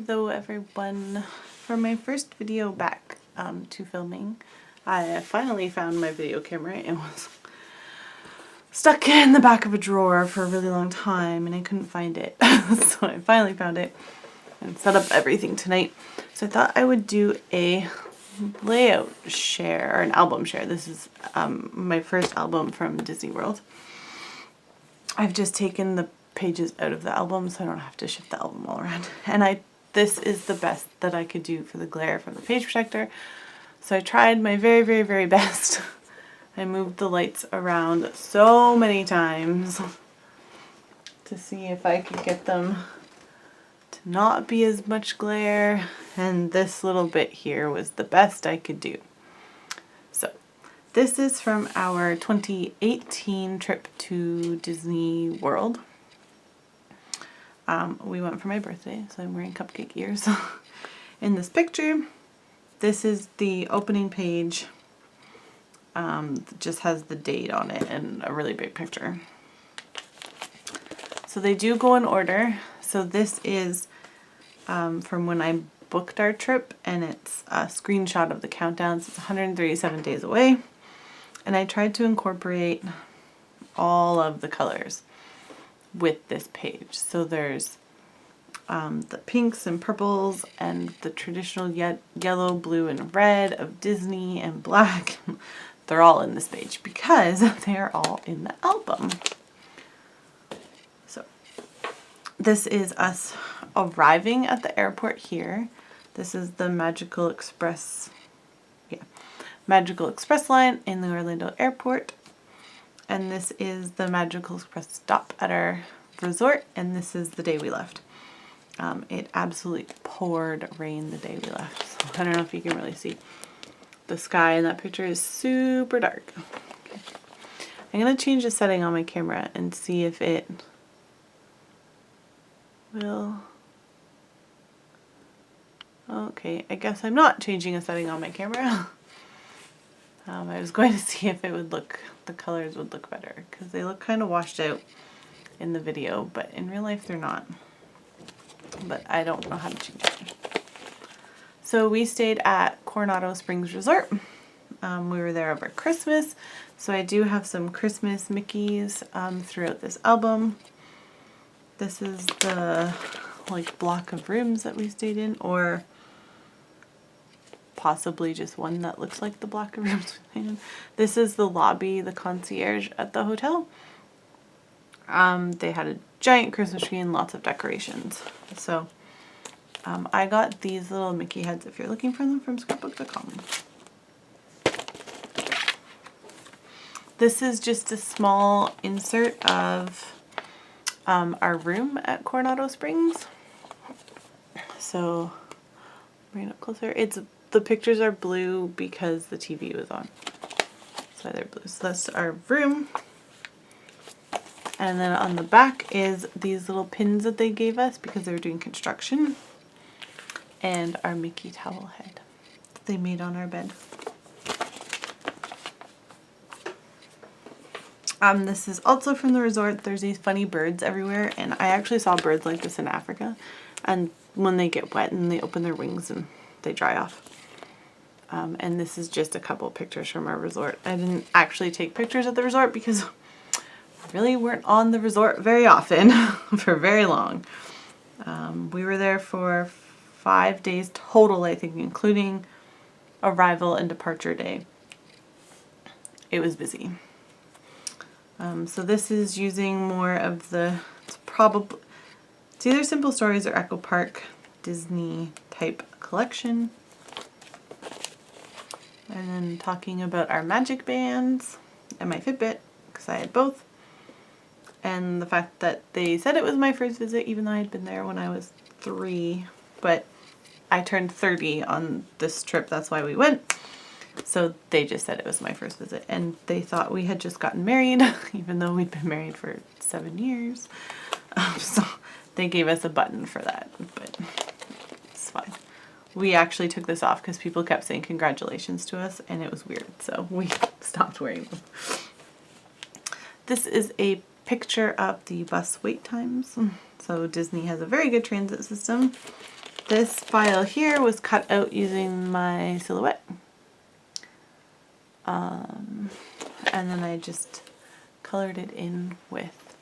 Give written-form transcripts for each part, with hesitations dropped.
Hello everyone. For my first video back to filming, I finally found my video camera. It was stuck in the back of a drawer for a really long time and I couldn't find it. So I finally found it and set up everything tonight. So I thought I would do a layout share, or an album share. This is my first album from Disney World. I've just taken the pages out of the album so I don't have to shift the album all around. And this is the best that I could do for the glare from the page protector. So I tried my very, very, very best. I moved the lights around so many times to see if I could get them to not be as much glare. And this little bit here was the best I could do. So this is from our 2018 trip to Disney World. We went for my birthday, so I'm wearing cupcake ears. In this picture, this is the opening page. Just has the date on it and a really big picture. So they do go in order. So this is from when I booked our trip, and it's a screenshot of the countdown. So it's 137 days away. And I tried to incorporate all of the colors with this page. So there's the pinks and purples and the traditional yellow, blue, and red of Disney and black. They're all in this page because they're all in the album. So this is us arriving at the airport here. This is the Magical Express line in the Orlando airport. And this is the Magical Express stop at our resort, and this is the day we left. It absolutely poured rain the day we left. So I don't know if you can really see. The sky in that picture is super dark. Okay. I'm going to change the setting on my camera and see if it will... Okay, I guess I'm not changing a setting on my camera. I was going to see if it would look, the colors would look better, because they look kind of washed out in the video, but in real life they're not. But I don't know how to change it. So we stayed at Coronado Springs Resort. We were there over Christmas, so I do have some Christmas Mickeys throughout this album. This is the block of rooms that we stayed in, or possibly just one that looks like the block of rooms. This is the lobby, the concierge at the hotel. They had a giant Christmas tree and lots of decorations. So I got these little Mickey heads if you're looking for them from scrapbook.com. This is just a small insert of our room at Coronado Springs. So bring it up closer. The pictures are blue because the TV was on. So they're blue. So that's our room. And then on the back is these little pins that they gave us because they were doing construction. And our Mickey towel head that they made on our bed. This is also from the resort. There's these funny birds everywhere, and I actually saw birds like this in Africa. And when they get wet and they open their wings and they dry off. And this is just a couple pictures from our resort. I didn't actually take pictures at the resort because we really weren't on the resort very often for very long. We were there for 5 days total, I think, including arrival and departure day. It was busy. So this is using more of it's either Simple Stories or Echo Park Disney type collection. And then talking about our magic bands and my Fitbit, because I had both. And the fact that they said it was my first visit, even though I had been there when I was 3. But I turned 30 on this trip, that's why we went. So they just said it was my first visit. And they thought we had just gotten married, even though we'd been married for 7 years. So they gave us a button for that, but it's fine. We actually took this off because people kept saying congratulations to us, and it was weird, so we stopped wearing them. This is a picture of the bus wait times. So Disney has a very good transit system. This file here was cut out using my Silhouette. And then I just colored it in with...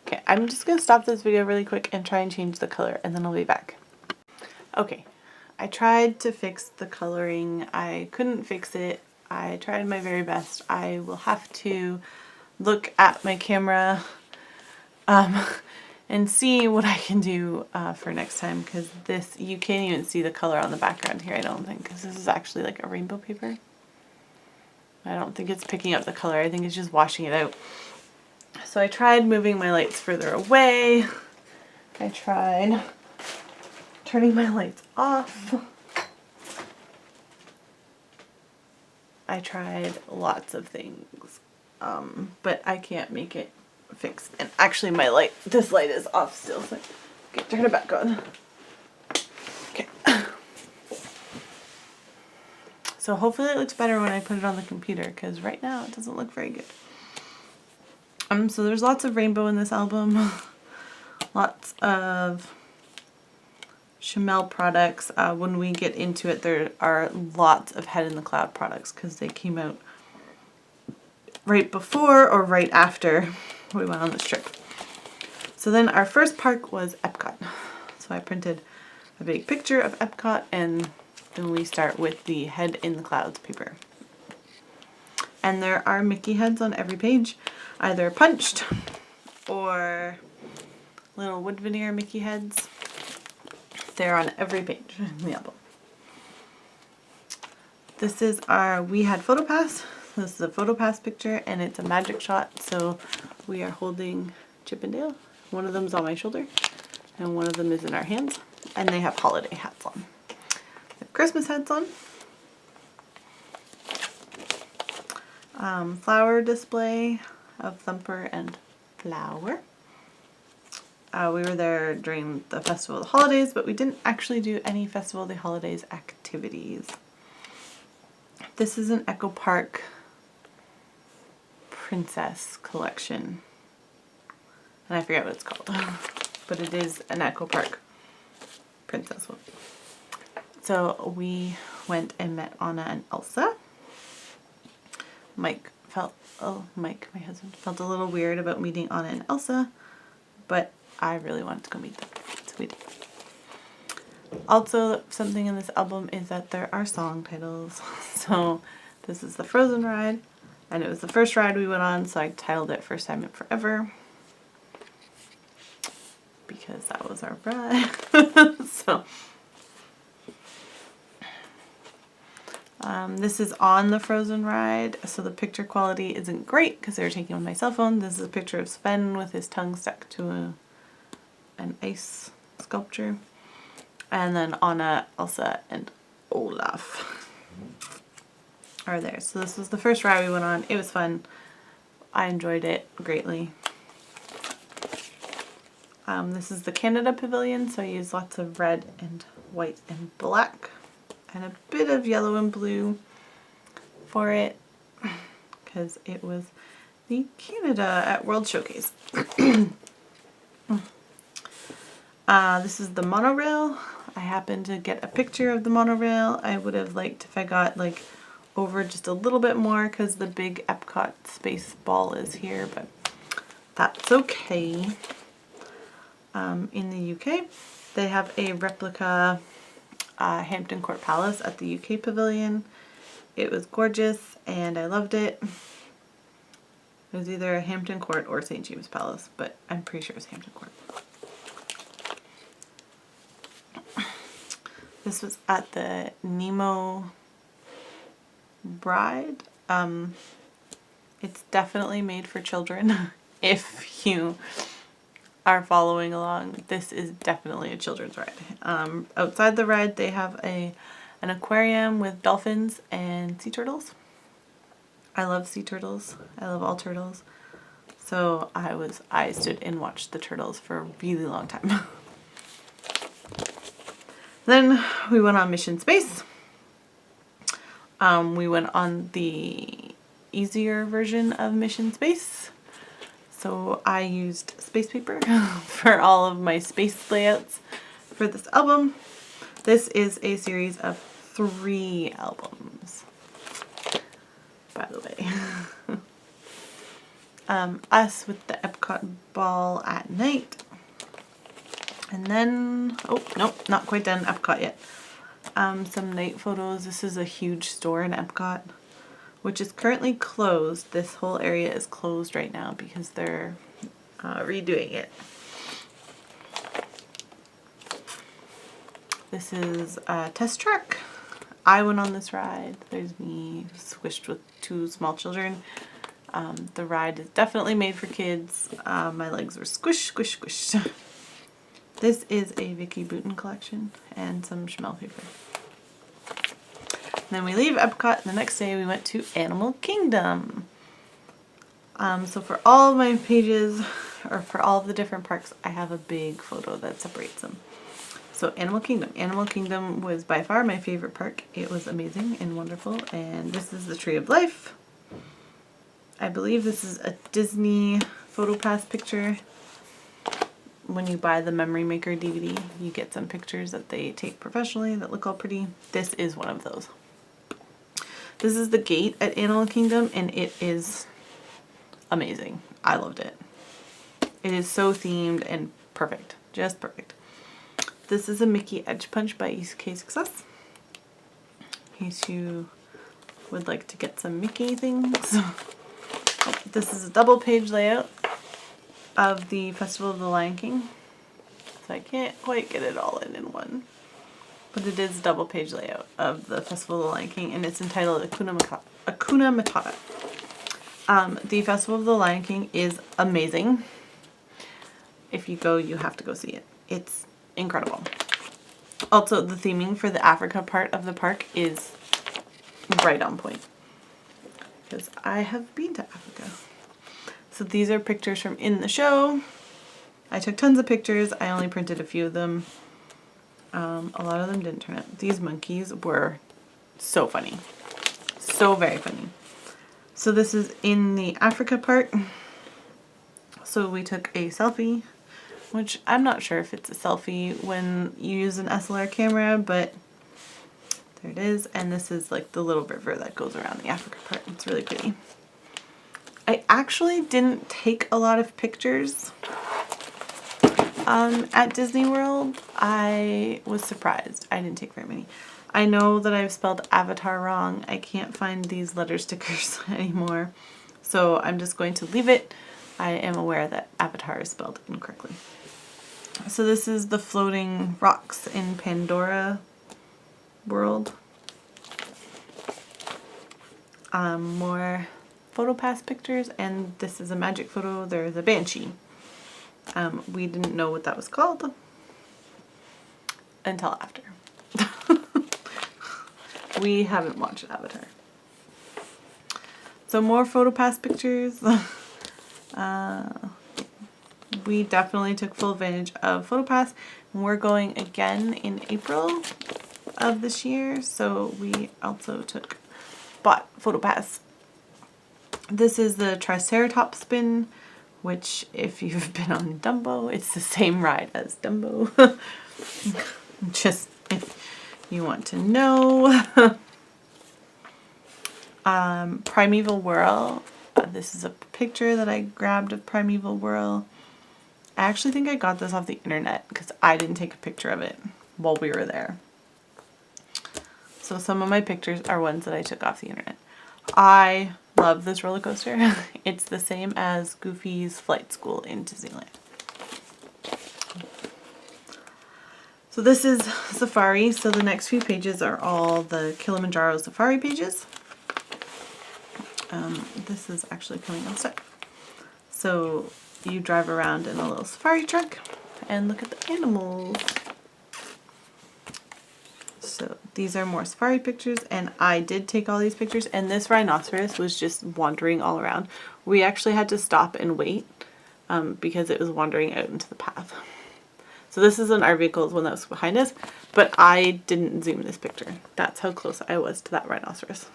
Okay, I'm just going to stop this video really quick and try and change the color, and then I'll be back. Okay, I tried to fix the coloring. I couldn't fix it. I tried my very best. I will have to look at my camera and see what I can do for next time, because this, you can't even see the color on the background here, I don't think, because this is actually like a rainbow paper. I don't think it's picking up the color. I think it's just washing it out. So I tried moving my lights further away. I tried turning my lights off. I tried lots of things, but I can't make it fix. And actually my light, this light is off still, so okay, turn it back on. Okay. So hopefully it looks better when I put it on the computer, because right now it doesn't look very good. So there's lots of rainbow in this album. Lots of Chamel products. When we get into it, there are lots of Head in the Cloud products, because they came out right before or right after we went on this trip. So then our first park was Epcot. So I printed a big picture of Epcot, and then we start with the Head in the Clouds paper. And there are Mickey heads on every page, either punched or little wood veneer Mickey heads. They're on every page in the album. This is our We Had PhotoPass. This is a PhotoPass picture, and it's a magic shot. So we are holding Chip and Dale. One of them's on my shoulder, and one of them is in our hands. And they have holiday hats on. They have Christmas hats on. Flower display of Thumper and Flower. We were there during the Festival of the Holidays, but we didn't actually do any Festival of the Holidays activities. This is an Echo Park Princess collection. And I forget what it's called, but it is an Echo Park Princess one. So we went and met Anna and Elsa. Mike, my husband, felt a little weird about meeting Anna and Elsa, but I really wanted to go meet them, so we did. Also, something in this album is that there are song titles. So this is the Frozen ride, and it was the first ride we went on, so I titled it First Time in Forever, because that was our ride. So this is on the Frozen ride, so the picture quality isn't great because they were taking on my cell phone. This is a picture of Sven with his tongue stuck to an ice sculpture. And then Anna, Elsa, and Olaf are there. So this was the first ride we went on. It was fun. I enjoyed it greatly. This is the Canada Pavilion, so I used lots of red and white and black, and a bit of yellow and blue for it, because it was the Canada at World Showcase. This is the Monorail. I happened to get a picture of the Monorail. I would have liked if I got like over just a little bit more, because the big Epcot space ball is here, but that's okay. In the UK, they have a replica Hampton Court Palace at the UK Pavilion. It was gorgeous and I loved it. It was either Hampton Court or St. James Palace, but I'm pretty sure it's Hampton Court. This was at the Nemo Bride. It's definitely made for children. If you are following along, this is definitely a children's ride. Outside the ride, they have an aquarium with dolphins and sea turtles. I love sea turtles. I love all turtles. So I stood and watched the turtles for a really long time. Then we went on Mission Space. We went on the easier version of Mission Space. So I used space paper for all of my space layouts for this album. This is a series of 3 albums, by the way. Us with the Epcot ball at night. And then, oh, nope, not quite done Epcot yet. Some night photos. This is a huge store in Epcot, which is currently closed. This whole area is closed right now because they're redoing it. This is a test track. I went on this ride. There's me squished with 2 small children. The ride is definitely made for kids. My legs were squish, squish, squish. This is a Vicky Bouton collection and some Schmel paper. Then we leave Epcot. The next day we went to Animal Kingdom. So for all of my pages, or for all of the different parks, I have a big photo that separates them. So Animal Kingdom. Animal Kingdom was by far my favorite park. It was amazing and wonderful. And this is the Tree of Life. I believe this is a Disney PhotoPass picture. When you buy the Memory Maker DVD, you get some pictures that they take professionally that look all pretty. This is one of those. This is the gate at Animal Kingdom, and it is amazing. I loved it. It is so themed and perfect. Just perfect. This is a Mickey Edge Punch by EK Success. In case you would like to get some Mickey things. This is a double page layout of the Festival of the Lion King. So I can't quite get it all in one. But it is a double page layout of the Festival of the Lion King, and it's entitled Hakuna Matata. The Festival of the Lion King is amazing. If you go, you have to go see it. It's incredible. Also, the theming for the Africa part of the park is right on point. Because I have been to Africa. So these are pictures from in the show. I took tons of pictures. I only printed a few of them. A lot of them didn't turn out. These monkeys were so funny. So very funny. So this is in the Africa part. So we took a selfie, which I'm not sure if it's a selfie when you use an SLR camera, but there it is. And this is like the little river that goes around the Africa part. It's really pretty. I actually didn't take a lot of pictures at Disney World. I was surprised. I didn't take very many. I know that I've spelled Avatar wrong. I can't find these letter stickers anymore. So I'm just going to leave it. I am aware that Avatar is spelled incorrectly. So this is the floating rocks in Pandora World. More PhotoPass pictures, and this is a magic photo. There's a banshee. We didn't know what that was called until after. We haven't watched Avatar. So more PhotoPass pictures. We definitely took full advantage of PhotoPass, and we're going again in April of this year, so we also bought PhotoPass. This is the Triceratops spin, which if you've been on Dumbo, it's the same ride as Dumbo. Just if you want to know. Primeval Whirl. This is a picture that I grabbed of Primeval Whirl. I actually think I got this off the internet because I didn't take a picture of it while we were there. So some of my pictures are ones that I took off the internet. I love this roller coaster. It's the same as Goofy's Flight School in Disneyland. So this is Safari. So the next few pages are all the Kilimanjaro Safari pages. This is actually coming on set. So you drive around in a little safari truck and look at the animals. So these are more safari pictures, and I did take all these pictures, and this rhinoceros was just wandering all around. We actually had to stop and wait because it was wandering out into the path. So this isn't our vehicle, it's one that was behind us, but I didn't zoom this picture. That's how close I was to that rhinoceros.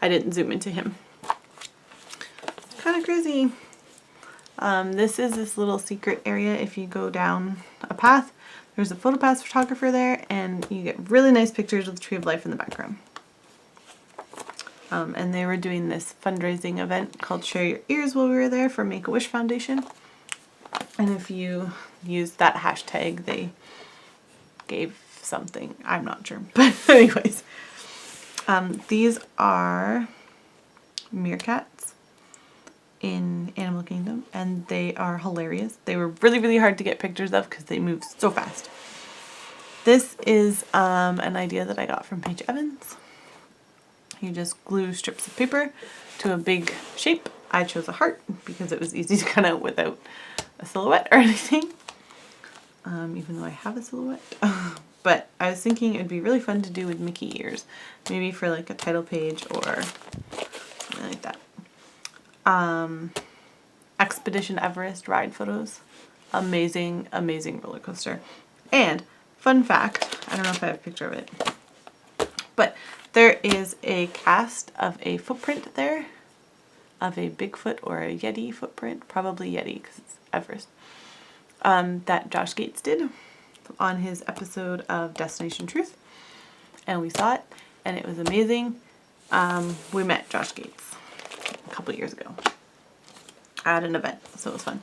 I didn't zoom into him. It's kind of crazy. This is this little secret area if you go down a path. There's a PhotoPass photographer there, and you get really nice pictures of the Tree of Life in the background. And they were doing this fundraising event called Share Your Ears while we were there for Make-A-Wish Foundation. And if you use that hashtag, they gave something. I'm not sure. But anyways, these are meerkats in Animal Kingdom, and they are hilarious. They were really, really hard to get pictures of because they move so fast. This is an idea that I got from Paige Evans. You just glue strips of paper to a big shape. I chose a heart because it was easy to cut out without a silhouette or anything, even though I have a silhouette. But I was thinking it'd be really fun to do with Mickey ears, maybe for like a title page or something like that. Expedition Everest ride photos. Amazing, amazing roller coaster. And fun fact, I don't know if I have a picture of it, but there is a cast of a footprint there of a Bigfoot or a Yeti footprint, probably Yeti because it's Everest, that Josh Gates did on his episode of Destination Truth, and we saw it and it was amazing. We met Josh Gates a couple years ago at an event, so it was fun.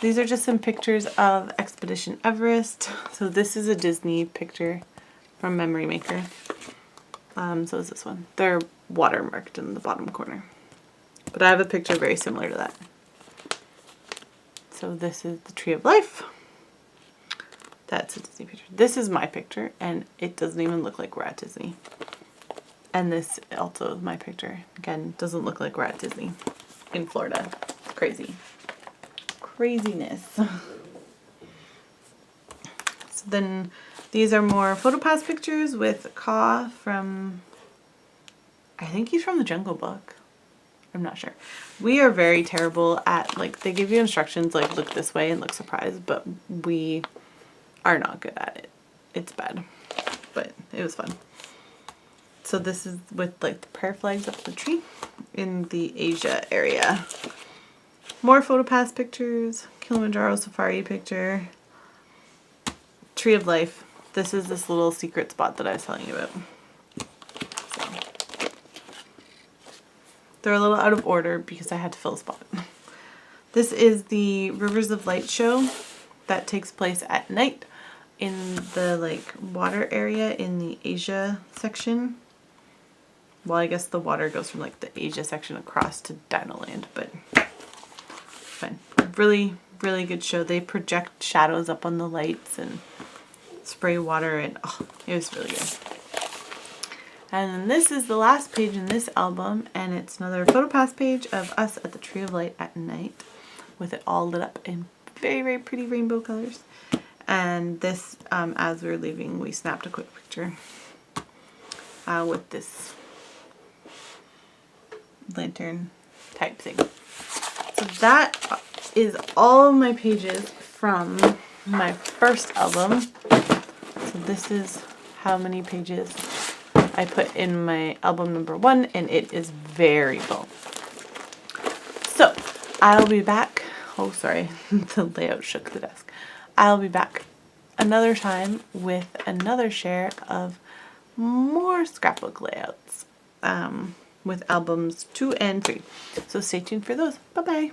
These are just some pictures of Expedition Everest. So this is a Disney picture from Memory Maker. So is this one. They're watermarked in the bottom corner. But I have a picture very similar to that. So this is the Tree of Life. That's a Disney picture. This is my picture, and it doesn't even look like we're at Disney. And this also is my picture. Again, doesn't look like we're at Disney in Florida. It's crazy. Craziness. So then these are more PhotoPass pictures with Ka from, I think he's from the Jungle Book. I'm not sure. We are very terrible at, like, they give you instructions like look this way and look surprised, but we are not good at it. It's bad, but it was fun. So this is with like the prayer flags up the tree in the Asia area. More PhotoPass pictures, Kilimanjaro safari picture, Tree of Life. This is this little secret spot that I was telling you about. So, they're a little out of order because I had to fill a spot. This is the Rivers of Light show that takes place at night in the like water area in the Asia section. Well, I guess the water goes from like the Asia section across to Dino Land, but fun. Really, really good show. They project shadows up on the lights and spray water, and oh, it was really good. And then this is the last page in this album, and it's another PhotoPass page of us at the Tree of Light at night with it all lit up in very, very pretty rainbow colors. And this, as we were leaving, we snapped a quick picture with this lantern type thing. So that is all of my pages from my first album. So this is how many pages I put in my album number 1, and it is very full. So I'll be back. Oh, sorry, the layout shook the desk. I'll be back another time with another share of more scrapbook layouts with albums 2 and 3. So stay tuned for those. Bye bye.